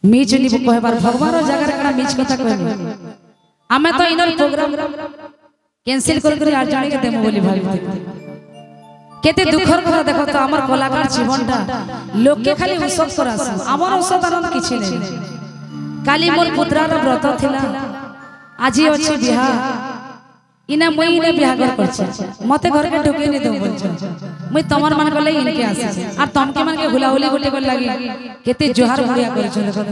Mitch नी कहबार भगवान जगह कड़ा मिच कथा कहबे आमे तो इनर प्रोग्राम कैंसिल कर आ जाने के देमो बोली भाबी केते दुखर कथा देखो तो हमर कलाकार जीवनटा लोक के खाली उसत करास हमर उसत आनंद किछि नै काली मोर पुत्रार व्रत थिला आजी अछि बिहा इना मुई इने बिहा कर मते घर के ढुके नै दो बोलछ मुई तमर मान को ले इनके आसी आ तम के मान के हुलाहुली गोटे कर लागी केते जोहार बुढ़िया करछ देखो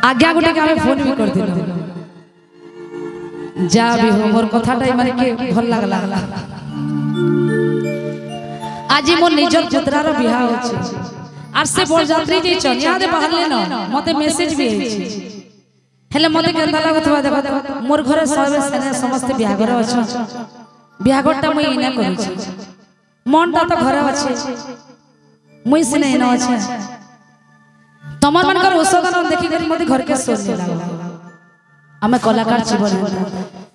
आज्ञा गोटे के हमें फोन भी कर दिलो जा भी हो मोर कथाटा माने के भल लागला आजी मोर निजर पुत्रार बिहा होछि आर से बोल यात्री जे छ यादे बाहर ले न मते मैसेज भी आइछि हेले मते केंदा लागथवा देखो मोर घरे सबे सेने समस्त बिहागर छ बिहागरटा मुई इना करै छी मनटा तो घरे अछि मुई सिने इना अछि तमर मनकर ओसदान देखि करी मते घर के सोच लागला हमें कलाकार जीवन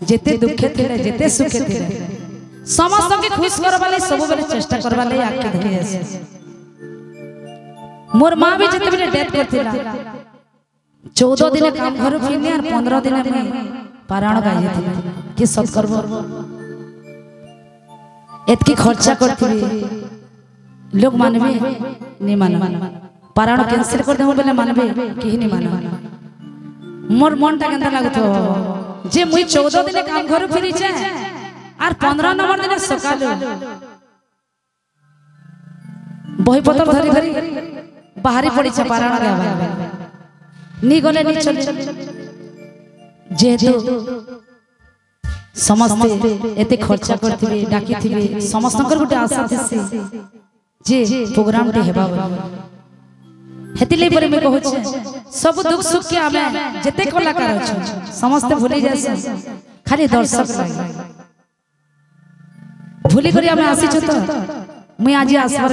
जेते दुखे थिले जेते सुखे थिले समस्त के खुश करबा ले सब बेले चेष्टा करबा ले आके धरि आसे मोर मां भी जेते बेले डेथ करथिला 14 दिन काम घर फिरने और 15 दिन में पारायण गाइए थे कि सब करबो एतकी खर्चा करथिबे लोग मानबे नहीं मानबे पारायण कैंसिल कर देबो बेले मानबे कि नहीं मानबे मोर मनटा केंदा लागतो जे मुई 14 दिन काम घर फिरी छे आर 15 नंबर दिन सकाल बही पतर धरी धरी बाहरी पड़ी छे पारायण गावा नी गले नी चले जेहेतु समस्त एते खर्चा करथिबे डाकिथिबे समस्तकर गुटे आशा थिसे जे प्रोग्राम टे हेबा हेतिले परे में कहू छे सब दुख सुख के आमे जते कलाकार छ समस्त भूली जासे खाली दर्शक लागे भूली करी आमे आसी छ तो मुई आज आसबार